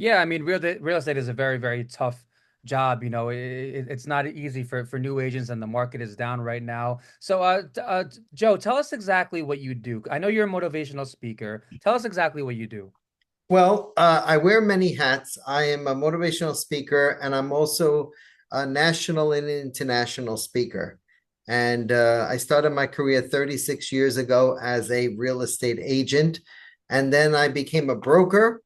Yeah, I mean, real estate is a very, very tough job. It's not easy for new agents, and the market is down right now. So, Joe, tell us exactly what you do. I know you're a motivational speaker. Tell us exactly what you do. Well, I wear many hats. I am a motivational speaker, and I'm also a national and international speaker. And I started my career 36 years ago as a real estate agent. And then I became a broker.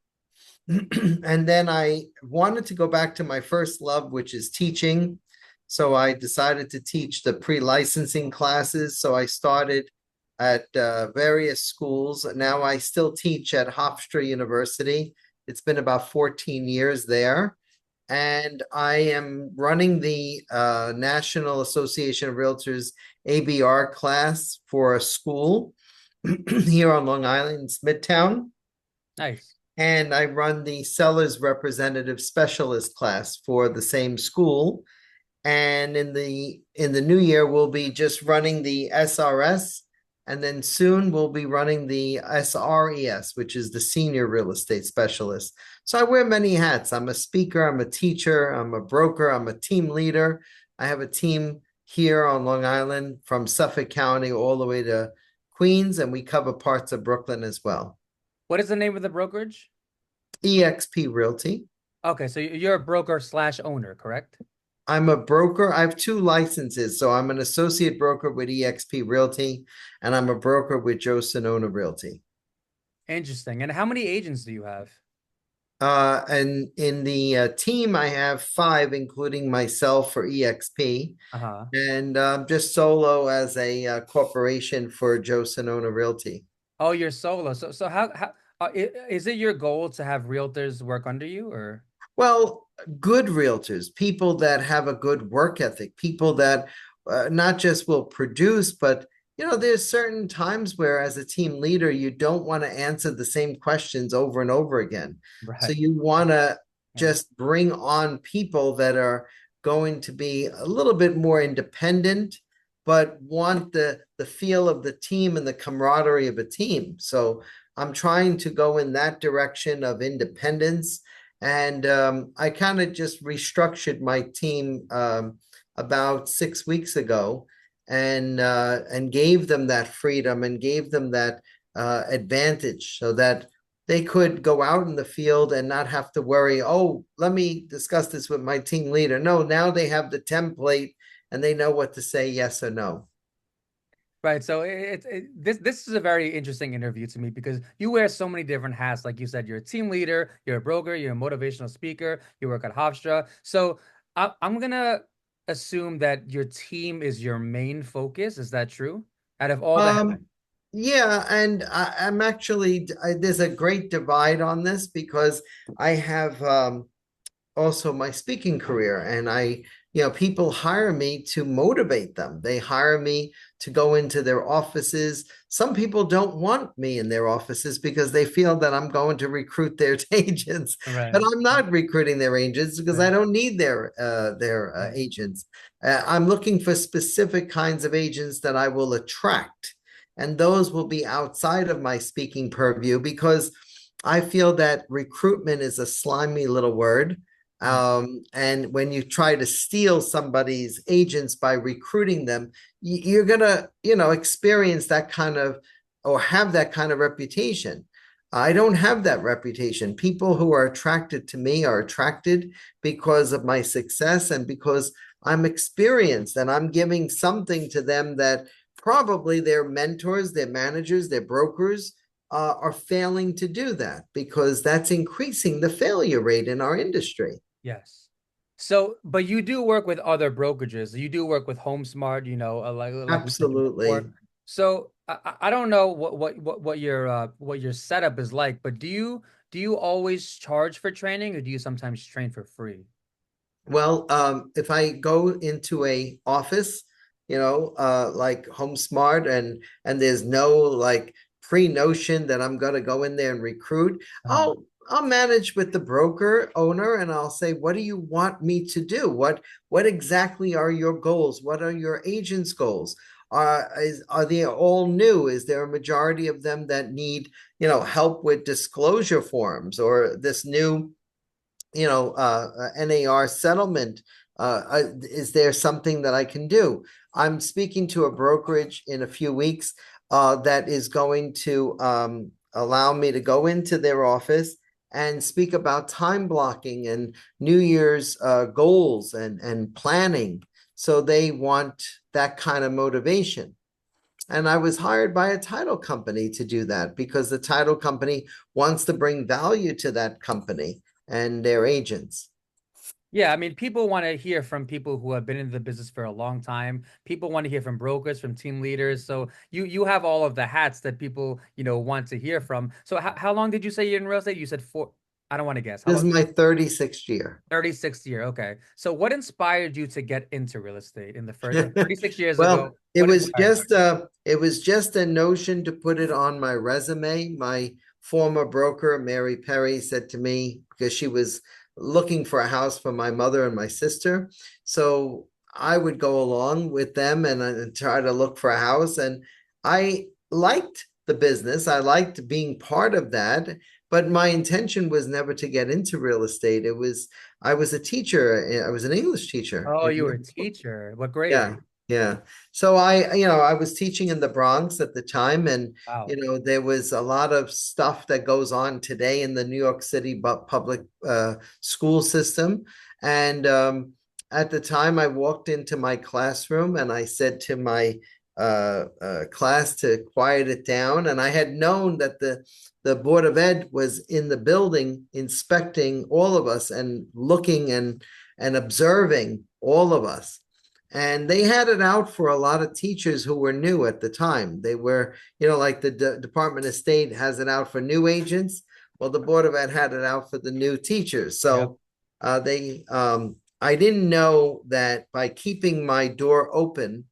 And then I wanted to go back to my first love, which is teaching. So I decided to teach the pre-licensing classes. So I started at various schools. Now I still teach at Hofstra University. It's been about 14 years there. And I am running the National Association of Realtors ABR class for a school here on Long Island, Midtown. Nice. And I run the Sellers Representative Specialist class for the same school. And in the new year, we'll be just running the SRS, and then soon we'll be running the SRES, which is the Senior Real Estate Specialist. So I wear many hats. I'm a speaker, I'm a teacher, I'm a broker, I'm a team leader. I have a team here on Long Island from Suffolk County all the way to Queens, and we cover parts of Brooklyn as well. What is the name of the brokerage? EXP Realty. Okay, so you're a broker slash owner, correct? I'm a broker. I have two licenses. So I'm an associate broker with EXP Realty, and I'm a broker with Joe Sinnona Realty. Interesting. And how many agents do you have? And in the team, I have five, including myself for EXP, Uh-huh. and just solo as a corporation for Joe Sinnona Realty. Oh, you're solo. So how is it your goal to have realtors work under you or? Well, good realtors, people that have a good work ethic, people that not just will produce, but there's certain times where as a team leader, you don't want to answer the same questions over and over again. So Right. you want to Yeah. just bring on people that are going to be a little bit more independent, but want the feel of the team and the camaraderie of a team. So I'm trying to go in that direction of independence, and I kind of just restructured my team about 6 weeks ago, and gave them that freedom and gave them that advantage so that they could go out in the field and not have to worry, oh, let me discuss this with my team leader. No, now they have the template and they know what to say, yes or no. Right. So this is a very interesting interview to me because you wear so many different hats. Like you said, you're a team leader, you're a broker, you're a motivational speaker, you work at Hofstra. So I'm gonna assume that your team is your main focus. Is that true? Out of all the hats? Um, yeah, and I'm actually there's a great divide on this because I have also my speaking career, and people hire me to motivate them. They hire me to go into their offices. Some people don't want me in their offices because they feel that I'm going to recruit their agents, but Right. I'm not recruiting their agents because I Right. don't need their Right. agents. I'm looking for specific kinds of agents that I will attract, and those will be outside of my speaking purview because I feel that recruitment is a slimy little word. Mm. And when you try to steal somebody's agents by recruiting them, you're gonna, experience that kind of or have that kind of reputation. I don't have that reputation. People who are attracted to me are attracted because of my success and because I'm experienced and I'm giving something to them that probably their mentors, their managers, their brokers are failing to do that because that's increasing the failure rate in our industry. Yes. So, but you do work with other brokerages. You do work with HomeSmart, like we mentioned before. Absolutely. So, I don't know what your setup is like, but do you always charge for training, or do you sometimes train for free? Well, if I go into a office, like HomeSmart, and there's no like pre-notion that I'm gonna go in there and recruit, Uh-huh. I'll manage with the broker owner and I'll say, what do you want me to do? What exactly are your goals? What are your agents' goals? Are they all new? Is there a majority of them that need, help with disclosure forms or this new NAR settlement. Is there something that I can do? I'm speaking to a brokerage in a few weeks that is going to allow me to go into their office and speak about time blocking and New Year's goals and planning. So they want that kind of motivation. And I was hired by a title company to do that because the title company wants to bring value to that company and their agents. Yeah, I mean, people want to hear from people who have been in the business for a long time. People want to hear from brokers, from team leaders. So you have all of the hats that people, want to hear from. So how long did you say you're in real estate? You said four. I don't want to guess. How This is long? my 36th year. 36th year. Okay. So what inspired you to get into real estate in the first 36 years Well, ago? What inspired you? it was just a notion to put it on my resume. My former broker, Mary Perry, said to me because she was looking for a house for my mother and my sister. So I would go along with them and try to look for a house. And I liked the business. I liked being part of that. But my intention was never to get into real estate. I was a teacher. I was an English teacher Oh, in you were a middle school. teacher. What grade? Yeah, yeah. So I was teaching in the Bronx at the time, and Wow. there was a lot of stuff that goes on today in the New York City public school system. And at the time, I walked into my classroom and I said to my class to quiet it down. And I had known that the Board of Ed was in the building inspecting all of us and looking and observing all of us. And they had it out for a lot of teachers who were new at the time. They were, like the Department of State has it out for new agents. Well, the Board of Ed had it out for the new teachers. Yep. So I didn't know that by keeping my door open,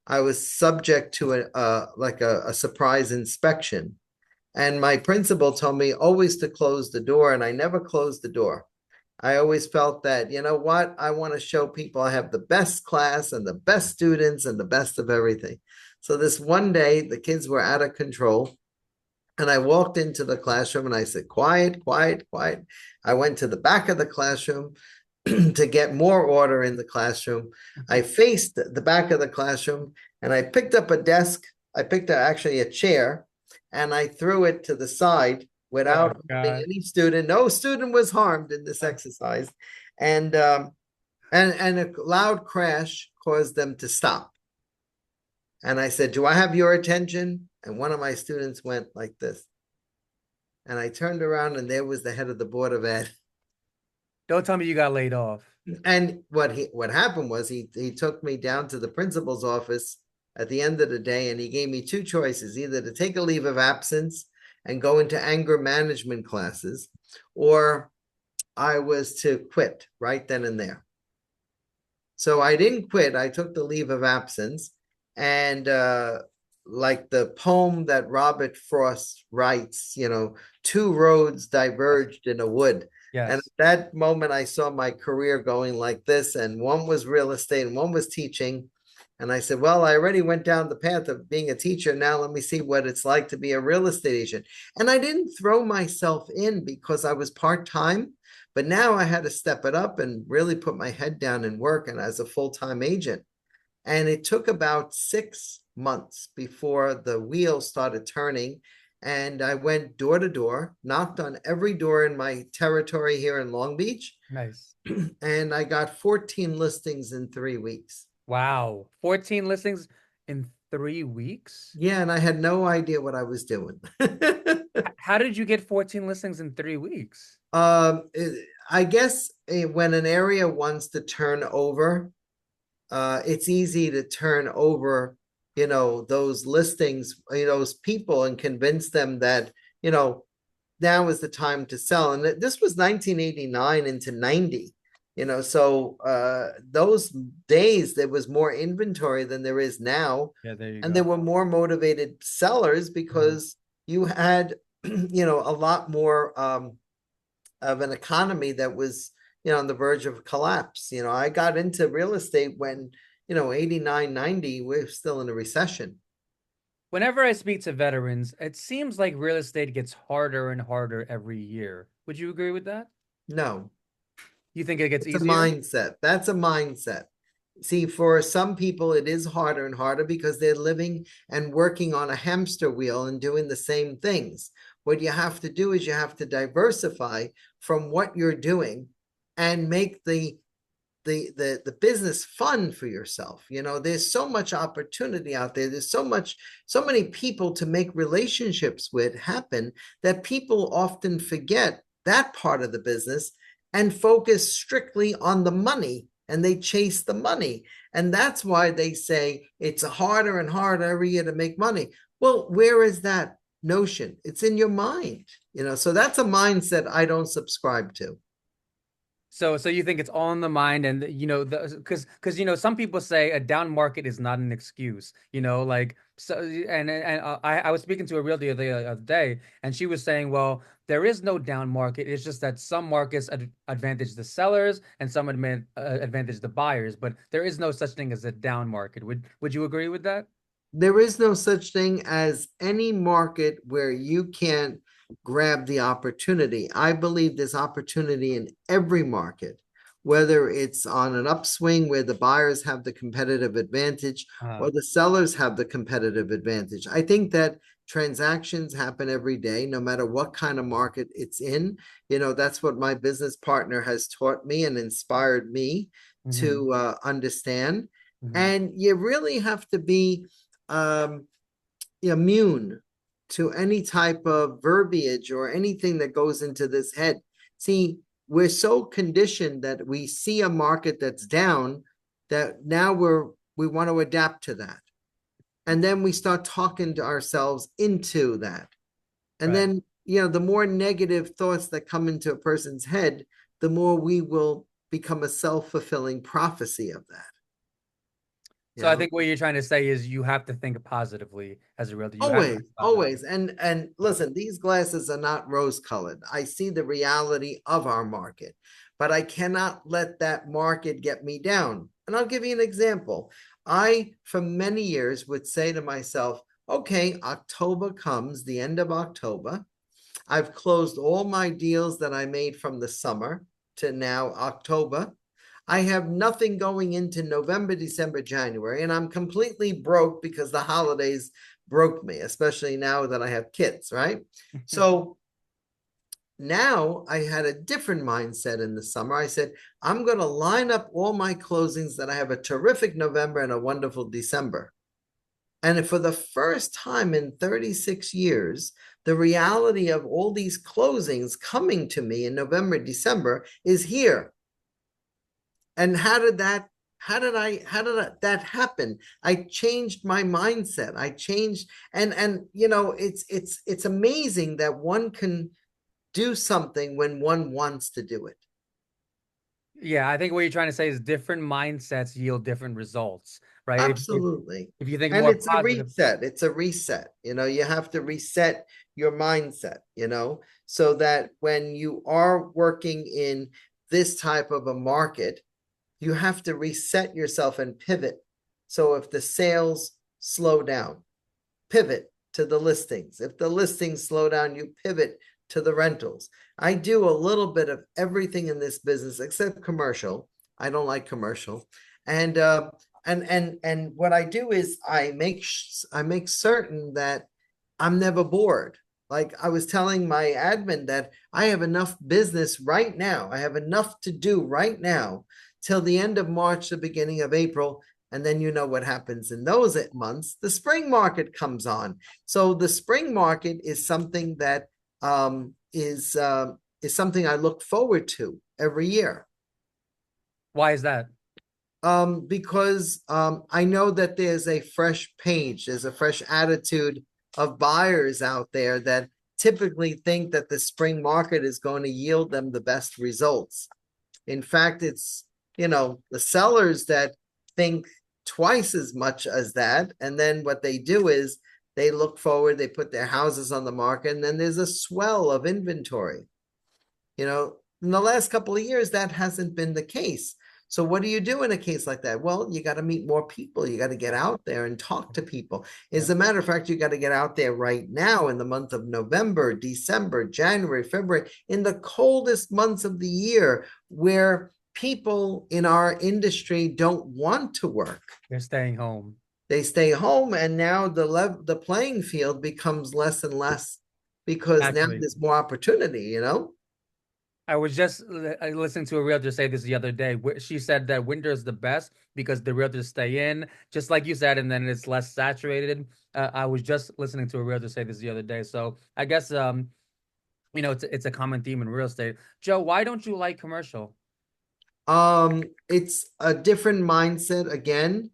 I was subject to a surprise inspection. And my principal told me always to close the door, and I never closed the door. I always felt that, you know what, I want to show people I have the best class and the best students and the best of everything. So this one day, the kids were out of control. And I walked into the classroom and I said, quiet, quiet, quiet. I went to the back of the classroom to get more order in the classroom. I faced the back of the classroom and I picked up a desk. I picked up actually a chair and I threw it to the side Oh without harming God. any student. No student was harmed in this exercise. And and a loud crash caused them to stop. And I said, "Do I have your attention?" And one of my students went like this. And I turned around and there was the head of the Board of Ed. Don't tell me you got laid off. And what happened was he took me down to the principal's office at the end of the day and he gave me two choices, either to take a leave of absence and go into anger management classes, or I was to quit right then and there. So I didn't quit. I took the leave of absence. And like the poem that Robert Frost writes, two roads Yes. diverged in a wood. And at Yes. that moment, I saw my career going like this. And one was real estate and one was teaching. And I said, well, I already went down the path of being a teacher. Now let me see what it's like to be a real estate agent. And I didn't throw myself in because I was part time. But now I had to step it up and really put my head down and work and as a full-time agent. And it took about 6 months before the wheel started turning. And I went door to door, knocked on every door in my territory here in Long Beach, Nice. and I got 14 listings in 3 weeks. Wow. 14 listings in 3 weeks? Yeah, and I had no idea what I was doing. How did you get 14 listings in 3 weeks? I guess when an area wants to turn over, it's easy to turn over, those listings, those people and convince them that, now is the time to sell. And this was 1989 into 90, so those days there was more inventory than there is now. Yeah, there you And there go. were more motivated sellers Mhm. because you had, a lot more of an economy that was, on the verge of collapse. I got into real estate when, 89, 90, we're still in a recession. Whenever I speak to veterans, it seems like real estate gets harder and harder every year. Would you agree with that? No. You think it gets It's a easier? mindset. That's a mindset. See, for some people, it is harder and harder because they're living and working on a hamster wheel and doing the same things. What you have to do is you have to diversify from what you're doing and make the business fun for yourself. You know, there's so much opportunity out there. There's so many people to make relationships with happen that people often forget that part of the business and focus strictly on the money, and they chase the money. And that's why they say it's harder and harder every year to make money. Well, where is that notion? It's in your mind, you know. So that's a mindset I don't subscribe to. So you think it's all in the mind, and because some people say a down market is not an excuse, like so, and I was speaking to a realtor the other day, and she was saying, well, there is no down market. It's just that some markets advantage the sellers and some advantage the buyers, but there is no such thing as a down market. Would you agree with that? There is no such thing as any market where you can't grab the opportunity. I believe there's opportunity in every market, whether it's on an upswing where the buyers have the competitive advantage Uh, or the sellers have the competitive advantage. I think that transactions happen every day, no matter what kind of market it's in. You know, that's what my business partner has taught me and inspired me mhm, to understand. mhm. And you really have to be um, immune to any type of verbiage or anything that goes into this head. See, we're so conditioned that we see a market that's down that now we want to adapt to that. And then we start talking to ourselves into that. And Right. then, you know, the more negative thoughts that come into a person's head, the more we will become a self-fulfilling prophecy of that. You So I know, think what you're trying to say is you have to think positively as a realtor. You have to always, think positively. always. And listen, these glasses are not rose colored. I see the reality of our market, but I cannot let that market get me down. And I'll give you an example. I, for many years, would say to myself, okay, October comes, the end of October. I've closed all my deals that I made from the summer to now October. I have nothing going into November, December, January, and I'm completely broke because the holidays broke me, especially now that I have kids, right? So now I had a different mindset in the summer. I said, I'm going to line up all my closings that I have a terrific November and a wonderful December. And for the first time in 36 years, the reality of all these closings coming to me in November, December is here. And how did that happen? I changed my mindset. I changed, and you know, it's amazing that one can do something when one wants to do it. Yeah, I think what you're trying to say is different mindsets yield different results, right? Absolutely. If you think And more it's a positive, reset. It's a reset. You know, you have to reset your mindset, you know, so that when you are working in this type of a market, you have to reset yourself and pivot. So if the sales slow down, pivot to the listings. If the listings slow down, you pivot to the rentals. I do a little bit of everything in this business except commercial. I don't like commercial. And and what I do is I make certain that I'm never bored. Like I was telling my admin that I have enough business right now. I have enough to do right now till the end of March, the beginning of April. And then you know what happens in those months. The spring market comes on. So the spring market is something that is something I look forward to every year why is that? because I know that there's a fresh page, there's a fresh attitude of buyers out there that typically think that the spring market is going to yield them the best results. In fact, it's, you know, the sellers that think twice as much as that. And then what they do is they look forward, they put their houses on the market, and then there's a swell of inventory. You know, in the last couple of years, that hasn't been the case. So what do you do in a case like that? Well, you got to meet more people. You got to get out there and talk to people. As Yep. a matter of fact, you got to get out there right now in the month of November, December, January, February, in the coldest months of the year where people in our industry don't want to work. You're staying home. They stay home, and now the playing field becomes less and less because now Actually, there's more opportunity, you know? I was just listening to a realtor say this the other day. She said that winter is the best because the realtors stay in, just like you said, and then it's less saturated. I was just listening to a realtor say this the other day. So I guess it's a common theme in real estate. Joe, why don't you like commercial? It's a different mindset again,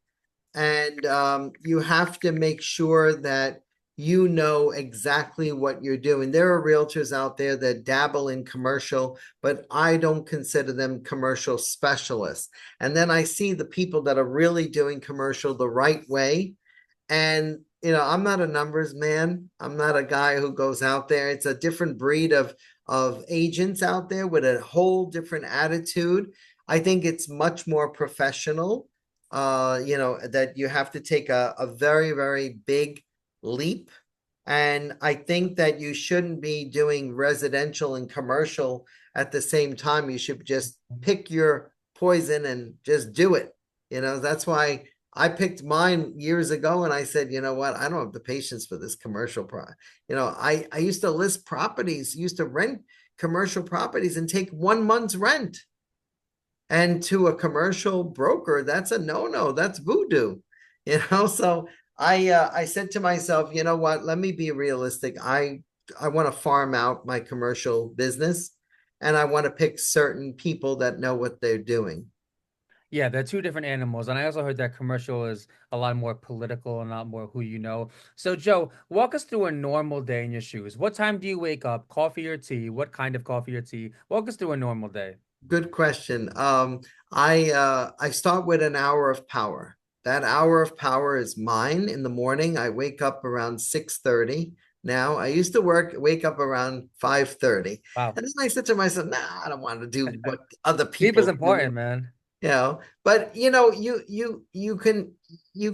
and you have to make sure that you know exactly what you're doing. There are realtors out there that dabble in commercial, but I don't consider them commercial specialists. And then I see the people that are really doing commercial the right way. And I'm not a numbers man. I'm not a guy who goes out there. It's a different breed of agents out there with a whole different attitude. I think it's much more professional. That you have to take a very, very big leap. And I think that you shouldn't be doing residential and commercial at the same time. You should just pick your poison and just do it. That's why I picked mine years ago, and I said, you know what? I don't have the patience for this commercial product. I used to list properties, used to rent commercial properties and take 1 month's rent. And to a commercial broker, that's a no-no. That's voodoo. So I said to myself, you know what? Let me be realistic. I want to farm out my commercial business, and I want to pick certain people that know what they're doing. Yeah, they're two different animals. And I also heard that commercial is a lot more political and a lot more who you know. So, Joe, walk us through a normal day in your shoes. What time do you wake up? Coffee or tea? What kind of coffee or tea? Walk us through a normal day. Good question. I start with an hour of power. That hour of power is mine in the morning. I wake up around 6:30. Now, I used to wake up around 5:30. Wow. And then I said to myself, nah, I don't want to do what other Sleep is people important, do. man. But you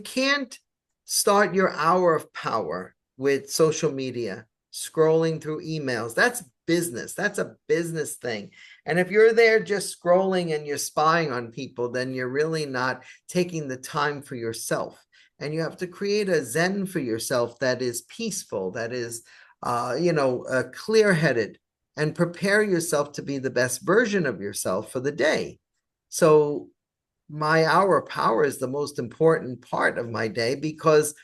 can't start your hour of power with social media, scrolling through emails. That's business. That's a business thing. And if you're there just scrolling and you're spying on people, then you're really not taking the time for yourself. And you have to create a zen for yourself that is peaceful, that is clear-headed, and prepare yourself to be the best version of yourself for the day. So my hour of power is the most important part of my day because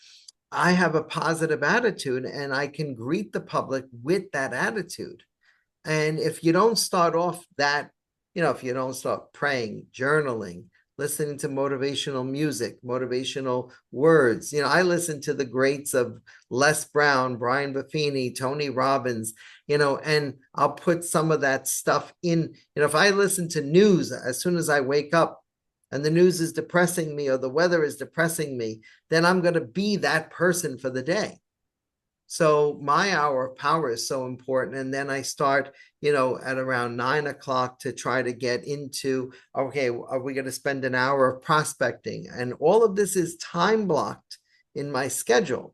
I have a positive attitude and I can greet the public with that attitude. And if you don't start off that, if you don't start praying, journaling, listening to motivational music, motivational words, I listen to the greats of Les Brown, Brian Buffini, Tony Robbins, and I'll put some of that stuff in. If I listen to news as soon as I wake up and the news is depressing me or the weather is depressing me, then I'm going to be that person for the day. So my hour of power is so important. And then I start, at around 9 o'clock to try to get into, okay, are we going to spend an hour of prospecting? And all of this is time blocked in my schedule.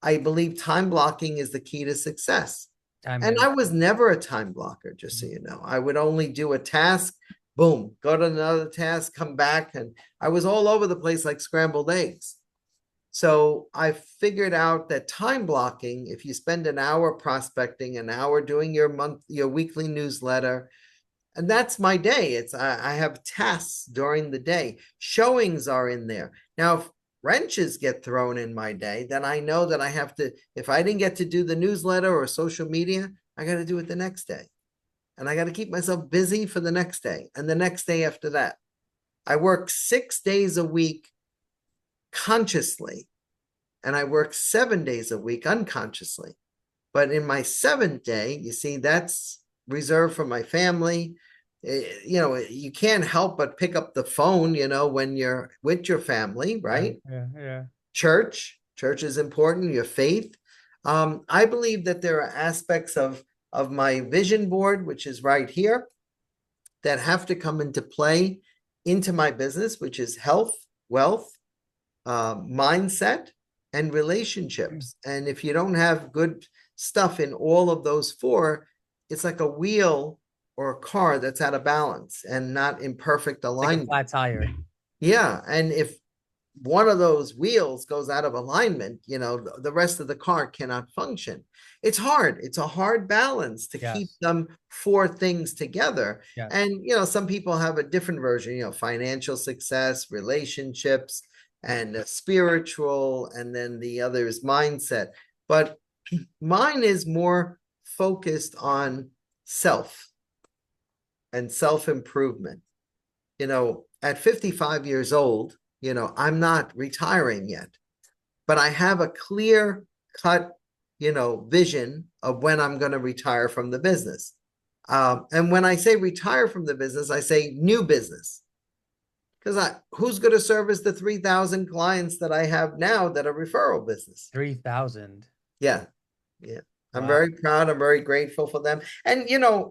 I believe time blocking is the key to success. Time And I management. was never a time blocker, just so you know. I would only do a task, boom, go to another task, come back. And I was all over the place like scrambled eggs. So I figured out that time blocking, if you spend an hour prospecting, an hour doing your weekly newsletter, and that's my day. I have tasks during the day. Showings are in there. Now, if wrenches get thrown in my day, then I know that I have to, if I didn't get to do the newsletter or social media, I got to do it the next day. And I got to keep myself busy for the next day and the next day after that. I work 6 days a week consciously, and I work 7 days a week unconsciously. But in my seventh day, you see, that's reserved for my family. You can't help but pick up the phone, when you're with your family, Yeah, right? yeah, yeah. Church is important, your faith. I believe that there are aspects of my vision board, which is right here, that have to come into play into my business, which is health, wealth, mindset, and relationships. And if you don't have good stuff in all of those four, it's like a wheel or a car that's out of balance and not in perfect Like a alignment. flat tire. Yeah. And if one of those wheels goes out of alignment, the rest of the car cannot function. It's hard. It's a hard balance to keep Yes. them four things together. Yes. And, some people have a different version, financial success, relationships, and spiritual, and then the other is mindset. But mine is more focused on self and self improvement. At 55 years old, I'm not retiring yet, but I have a clear cut, vision of when I'm going to retire from the business. And when I say retire from the business, I say new business. Because who's going to service the 3,000 clients that I have now that are referral business? 3,000. Yeah. Yeah. I'm Wow. very proud. I'm very grateful for them. And,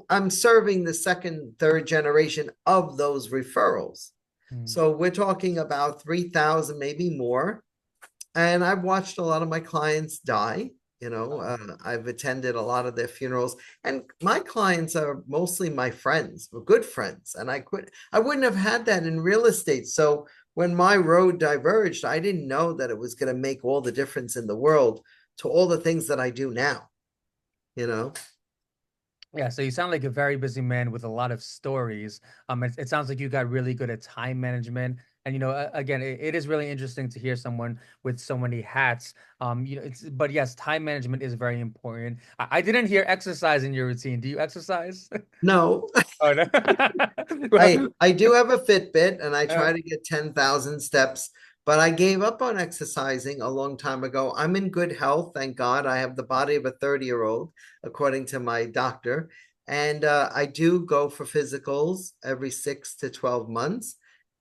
I'm serving the second, third generation of those referrals. Hmm. So we're talking about 3,000, maybe more. And I've watched a lot of my clients die. I've attended a lot of their funerals, and my clients are mostly my friends, good friends. And I wouldn't have had that in real estate. So when my road diverged, I didn't know that it was going to make all the difference in the world to all the things that I do now, you know? Yeah, so you sound like a very busy man with a lot of stories. It sounds like you got really good at time management, and again, it is really interesting to hear someone with so many hats. But yes, time management is very important. I didn't hear exercise in your routine. Do you exercise? No, Oh no. I Well, I do have a Fitbit and I uh, try to get 10,000 steps, but I gave up on exercising a long time ago. I'm in good health, thank God. I have the body of a 30-year-old, according to my doctor. And I do go for physicals every 6 to 12 months.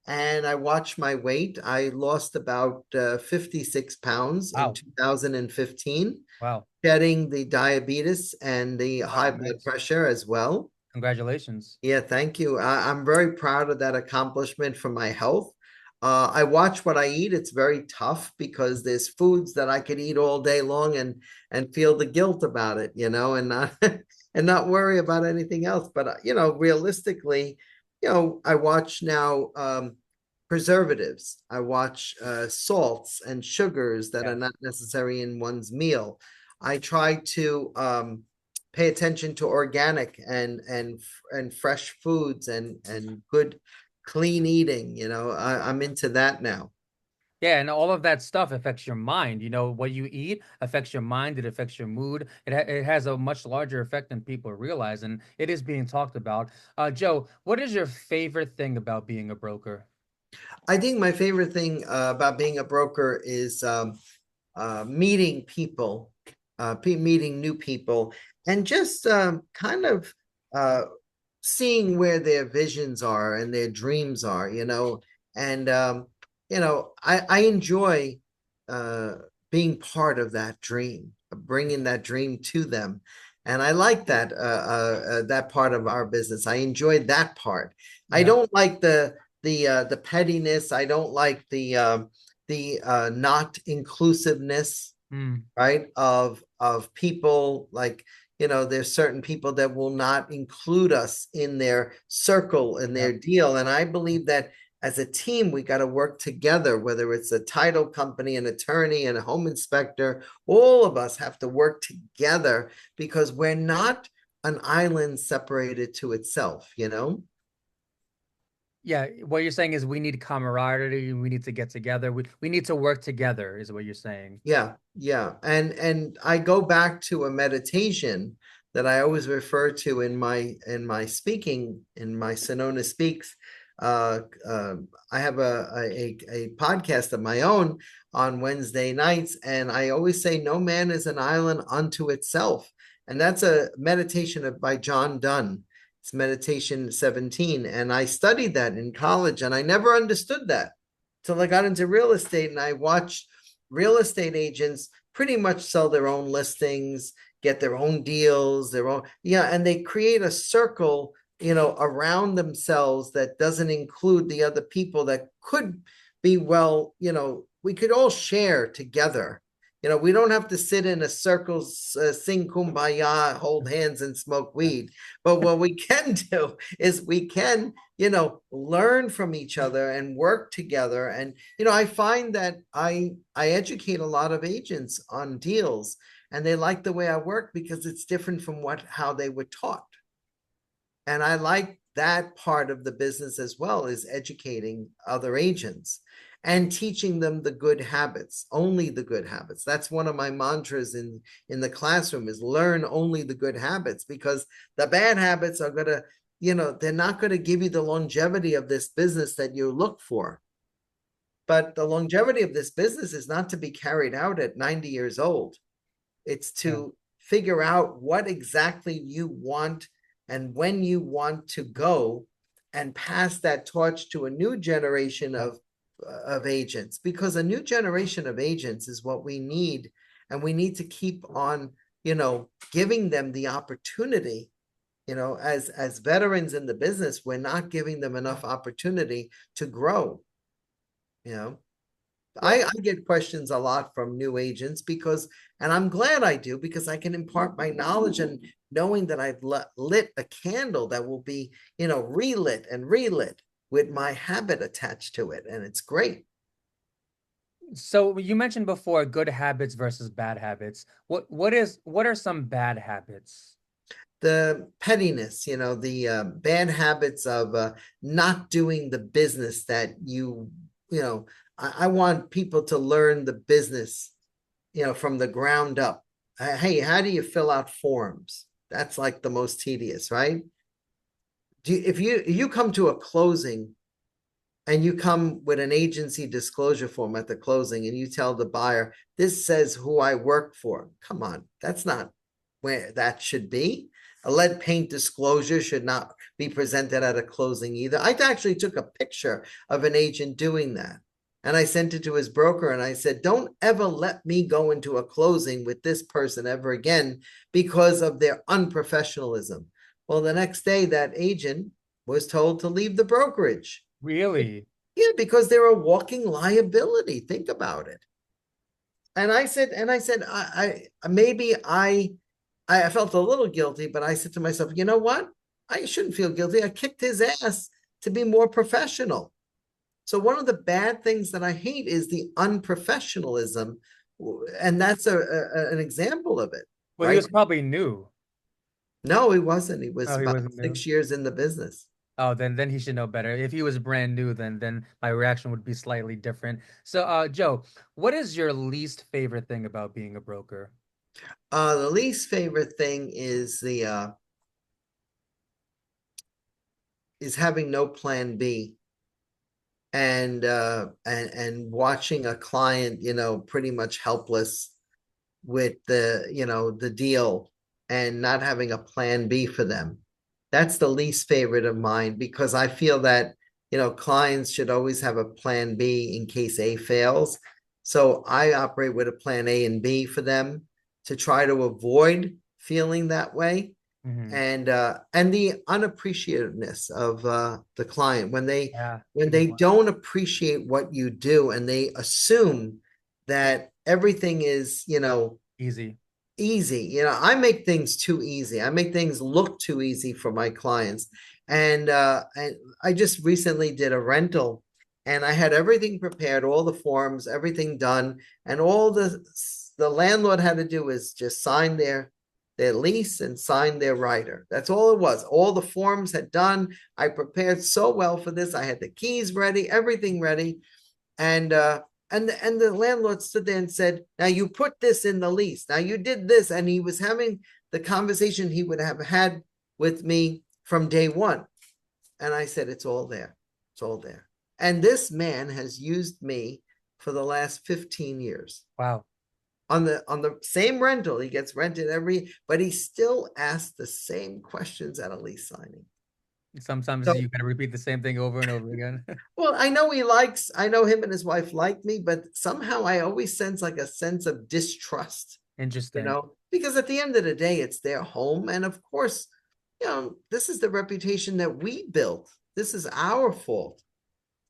And I watch my weight. I lost about 56 pounds in wow, 2015, wow, getting the diabetes and the high wow, blood nice. pressure as well. Congratulations. Yeah, thank you. I'm very proud of that accomplishment for my health. I watch what I eat. It's very tough because there's foods that I could eat all day long and feel the guilt about it, and not and not worry about anything else. But realistically, I watch now preservatives. I watch salts and sugars that are Yes. not necessary in one's meal. I try to pay attention to organic and fresh foods and good clean eating. I'm into that now. Yeah, and all of that stuff affects your mind. What you eat affects your mind, it affects your mood. It has a much larger effect than people realize, and it is being talked about. Joe, what is your favorite thing about being a broker? I think my favorite thing about being a broker is meeting people, meeting new people, and just kind of uh, seeing where their visions are and their dreams are, and I enjoy uh, being part of that dream, bringing that dream to them. And I like that part of our business. I enjoy that part. I Yeah. don't like the pettiness. I don't like the not inclusiveness, Mm, right? Of people, like, there's certain people that will not include us in their circle and yep. their deal. And I believe that as a team, we got to work together, whether it's a title company, an attorney, and a home inspector. All of us have to work together because we're not an island separated to itself. Yeah, what you're saying is we need camaraderie, we need to get together, we need to work together, is what you're saying. Yeah, yeah. And I go back to a meditation that I always refer to in my speaking, in my Sinnonaspeaks. Uh, uh, I have a podcast of my own on Wednesday nights, and I always say, "No man is an island unto itself," and that's a meditation by John Donne. It's meditation 17, and I studied that in college, and I never understood that till I got into real estate, and I watched real estate agents pretty much sell their own listings, get their own deals, and they create a circle around themselves that doesn't include the other people that could be, well, we could all share together. We don't have to sit in a circle, sing kumbaya, hold hands, and smoke weed. But what we can do is we can, learn from each other and work together. And, I find that I educate a lot of agents on deals, and they like the way I work because it's different from how they were taught. And I like that part of the business as well, is educating other agents and teaching them the good habits, only the good habits. That's one of my mantras in the classroom, is learn only the good habits, because the bad habits are going to, they're not going to give you the longevity of this business that you look for. But the longevity of this business is not to be carried out at 90 years old. It's Yeah. to figure out what exactly you want and when you want to go, and pass that torch to a new generation Yeah. of agents, because a new generation of agents is what we need. And we need to keep on, giving them the opportunity. As veterans in the business, we're not giving them enough opportunity to grow. you know Well, I get questions a lot from new agents, and I'm glad I do, because I can impart my knowledge, and knowing that I've lit a candle that will be, relit and relit with my habit attached to it. And it's great. so you mentioned before good habits versus bad habits. What are some bad habits? The pettiness, the bad habits of not doing the business that you know, I want people to learn the business, from the ground up. Hey, how do you fill out forms? That's like the most tedious, right? If you come to a closing, and you come with an agency disclosure form at the closing, and you tell the buyer, this says who I work for. Come on, that's not where that should be. A lead paint disclosure should not be presented at a closing either. I actually took a picture of an agent doing that, and I sent it to his broker, and I said, don't ever let me go into a closing with this person ever again because of their unprofessionalism. Well, the next day, that agent was told to leave the brokerage. Really? Yeah, because they're a walking liability. Think about it. And I said, maybe I felt a little guilty, but I said to myself, you know what? I shouldn't feel guilty. I kicked his ass to be more professional. So one of the bad things that I hate is the unprofessionalism, and that's an example of it, Well, he right? was probably new. No, he wasn't. He was Oh, he about wasn't new. 6 years in the business. Oh, then he should know better. If he was brand new, then my reaction would be slightly different. So, Joe, what is your least favorite thing about being a broker? The least favorite thing is having no plan B, and watching a client, pretty much helpless with the deal, and not having a plan B for them. That's the least favorite of mine, because I feel that, clients should always have a plan B in case A fails. So I operate with a plan A and B for them, to try to avoid feeling that way. Hmm. And the unappreciativeness of the client, when they Yeah, it's when a good they one. don't appreciate what you do, and they assume that everything is, Easy. easy. I make things too easy. I make things look too easy for my clients. And I just recently did a rental, and I had everything prepared, all the forms, everything done, and all the landlord had to do is just sign their lease and sign their rider. That's all it was. All the forms had done. I prepared so well for this. I had the keys ready, everything ready. And the landlord stood there and said, now you put this in the lease, now you did this. And he was having the conversation he would have had with me from day one. And I said, it's all there. It's all there. And this man has used me for the last 15 years Wow. on the same rental. He gets rented but he still asks the same questions at a lease signing. Sometimes So, you gotta repeat the same thing over and over again. well, I know him and his wife like me, but somehow I always sense like a sense of distrust, Interesting. because at the end of the day, it's their home. And of course, this is the reputation that we built. This is our fault.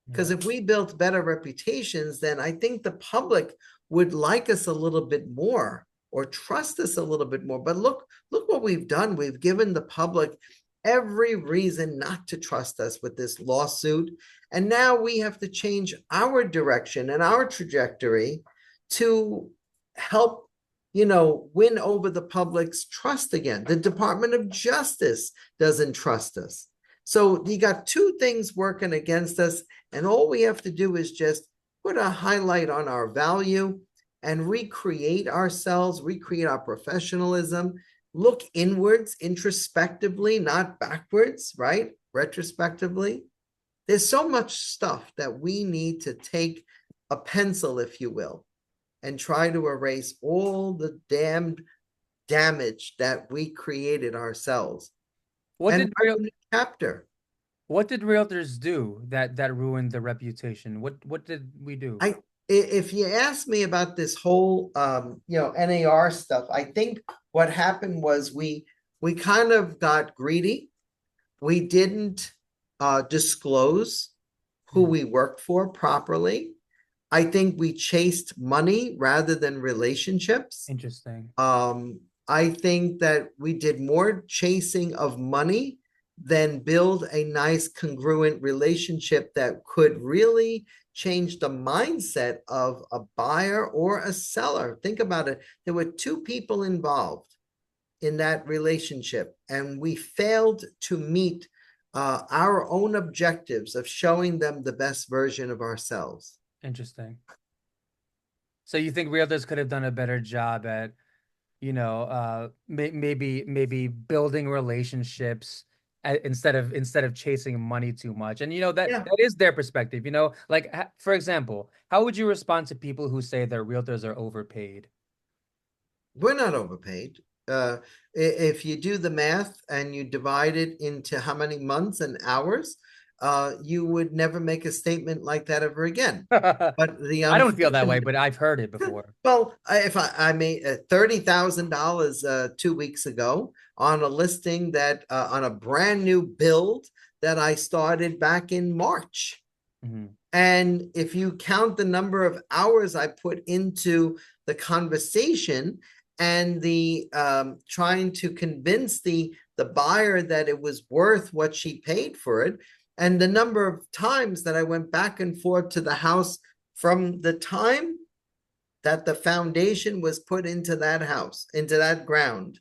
Because Yeah. if we built better reputations, then I think the public would like us a little bit more or trust us a little bit more. But look what we've done. We've given the public every reason not to trust us with this lawsuit. And now we have to change our direction and our trajectory to help, win over the public's trust again. The Department of Justice doesn't trust us. So you got two things working against us, and all we have to do is just put a highlight on our value and recreate ourselves, recreate our professionalism, look inwards, introspectively, not backwards, right? Retrospectively. There's so much stuff that we need to take a pencil, if you will, and try to erase all the damned damage that we created ourselves What and did write real a new chapter. what did realtors do that ruined the reputation? What did we do? I if you ask me about this whole NAR stuff, I think what happened was we kind of got greedy. We didn't disclose who Hmm. we worked for properly. I think we chased money rather than relationships. Interesting. I think that we did more chasing of money than build a nice congruent relationship that could really change the mindset of a buyer or a seller. Think about it. There were two people involved in that relationship, and we failed to meet our own objectives of showing them the best version of ourselves. Interesting. So you think realtors could have done a better job at, maybe building relationships instead of chasing money too much. And that Yeah, that is their perspective. Like for example, how would you respond to people who say that realtors are overpaid? we're not overpaid. If you do the math and you divide it into how many months and hours, you would never make a statement like that ever again. But the I don't feel that way, unfortunate, but I've heard it before. well, if I made $30,000 2 weeks ago on a listing that on a brand new build that I started back in March. Mhm. And if you count the number of hours I put into the conversation and the trying to convince the buyer that it was worth what she paid for it, and the number of times that I went back and forth to the house from the time that the foundation was put into that house, into that ground,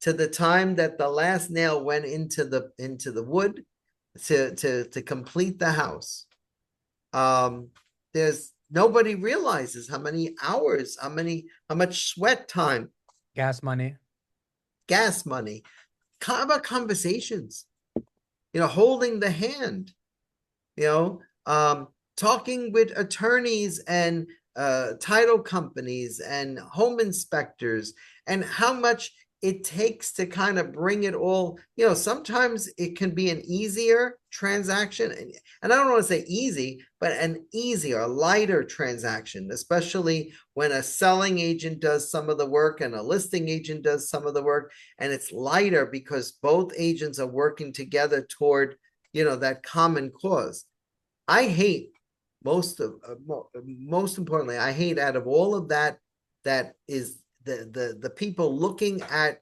to the time that the last nail went into the wood to complete the house. There's nobody realizes how many hours, how much sweat time, Gas money. gas money, about conversations, holding the hand, you know, talking with attorneys and title companies and home inspectors, and how much it takes to kind of bring it all. Sometimes it can be an easier transaction. And I don't want to say easy, but an easier, lighter transaction, especially when a selling agent does some of the work and a listing agent does some of the work. And it's lighter because both agents are working together toward, that common cause. I hate most importantly, I hate out of all of that, that is the people looking at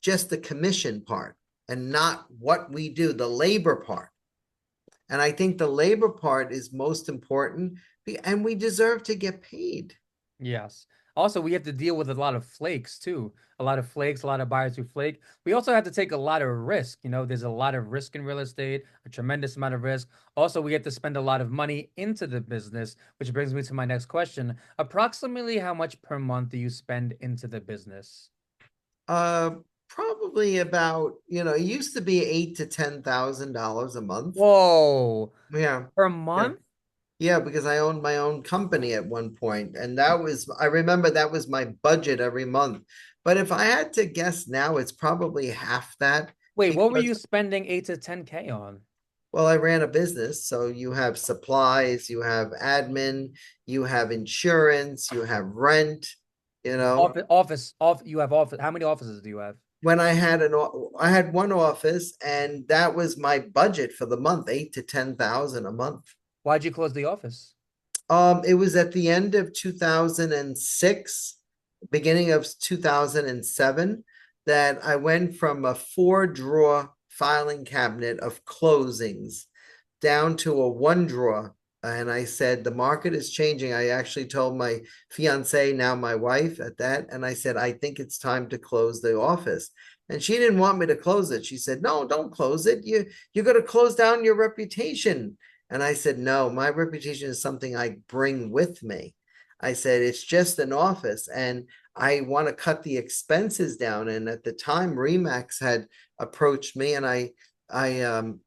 just the commission part and not what we do, the labor part. And I think the labor part is most important, and we deserve to get paid. Yes. Also, we have to deal with a lot of flakes too. A lot of flakes, a lot of buyers who flake. We also have to take a lot of risk. There's a lot of risk in real estate, a tremendous amount of risk. Also, we have to spend a lot of money into the business, which brings me to my next question. Approximately how much per month do you spend into the business? Uh, Probably about, it used to be $8,000 to $10,000 a month. Whoa, Yeah. per Yeah. month? Yeah, because I owned my own company at one point, and I remember that was my budget every month. But if I had to guess now, it's probably half that Wait, what were because, you spending 8 to 10K on? well, I ran a business. So you have supplies, you have admin, you have insurance, you have rent, you know. Office, you have office. How many offices do you have? when I had one office, and that was my budget for the month, 8 to 10,000 a month. Why'd you close the office? It was at the end of 2006, beginning of 2007, that I went from a 4 drawer filing cabinet of closings down to a 1 drawer. And I said, the market is changing. I actually told my fiance, now my wife, at that. And I said, I think it's time to close the office. And she didn't want me to close it. She said, no, don't close it. You're going to close down your reputation. And I said, no, my reputation is something I bring with me. I said, it's just an office and I want to cut the expenses down. And at the time, Remax had approached me, and I, um,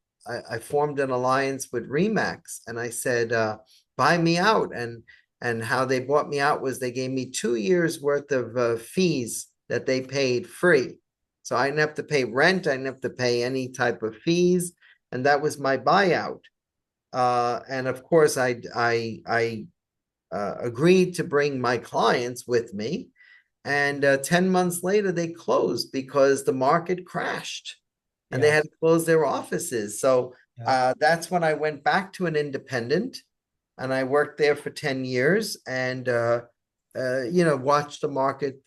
I formed an alliance with Remax, and I said, buy me out. And how they bought me out was they gave me 2 years worth of fees that they paid free. So I didn't have to pay rent. I didn't have to pay any type of fees. And that was my buyout. And of course, I agreed to bring my clients with me. And 10 months later, they closed because the market crashed and they had Yes. to close their offices. So Yeah. that's when I went back to an independent, and I worked there for 10 years and, watched the market,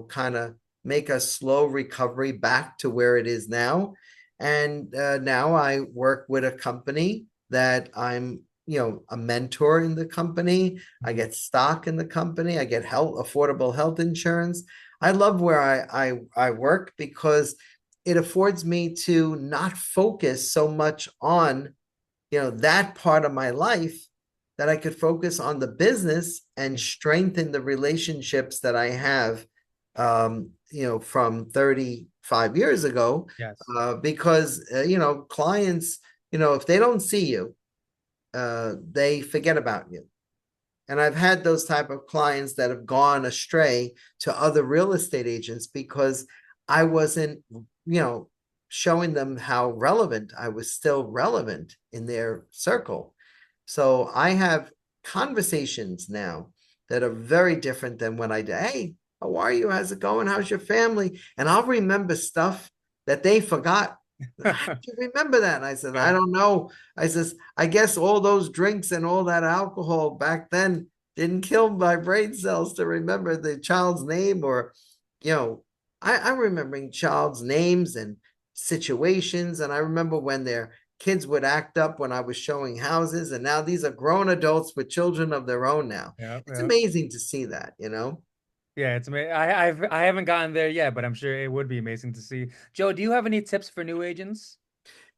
kind of make a slow recovery back to where it is now. And now I work with a company that I'm, a mentor in the company. I Mhm. get stock in the company. I get affordable health insurance. I love where I work because it affords me to not focus so much on, that part of my life, that I could focus on the business and strengthen the relationships that I have, from 35 years ago. Yes. Because, clients, if they don't see you, they forget about you. And I've had those type of clients that have gone astray to other real estate agents because I wasn't, showing them how relevant I was, still relevant in their circle. So I have conversations now that are very different than when I did. Hey, how are you? How's it going? How's your family? And I'll remember stuff that they forgot. How did you remember that? And I said, I Yeah. don't know. I says, I guess all those drinks and all that alcohol back then didn't kill my brain cells to remember the child's name, or, you know, I'm remembering child's names and situations. And I remember when their kids would act up when I was showing houses. And now these are grown adults with children of their own now. Yeah. It's Yeah. amazing to see that. Yeah, it's amazing. I haven't gotten there yet, but I'm sure it would be amazing to see. Joe, do you have any tips for new agents?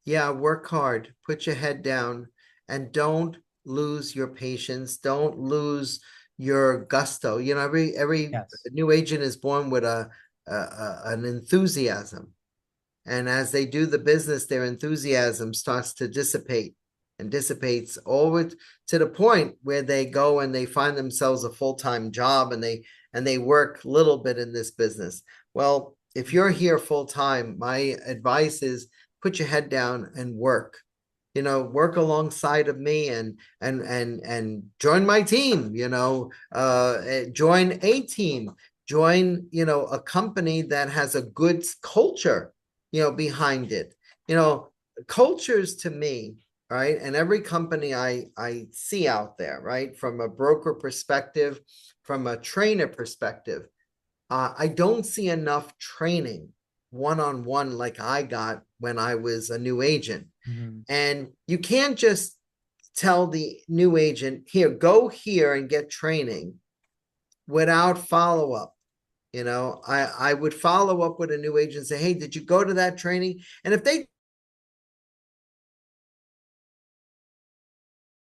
Yeah, work hard, put your head down, and don't lose your patience. Don't lose your gusto. Every Yes. new agent is born with an enthusiasm. And as they do the business, their enthusiasm starts to dissipate and dissipates over to the point where they go and they find themselves a full-time job, and they work a little bit in this business. Well, if you're here full time, my advice is put your head down and work. Work alongside of me, and join my team. Join a team. Join a company that has a good culture behind it. Cultures to me, right? And every company I see out there, right, from a broker perspective, from a trainer perspective, I don't see enough training one-on-one like I got when I was a new agent. Mhm. And you can't just tell the new agent, here, go here and get training, without follow-up. I would follow up with a new agent and say, hey, did you go to that training? And if they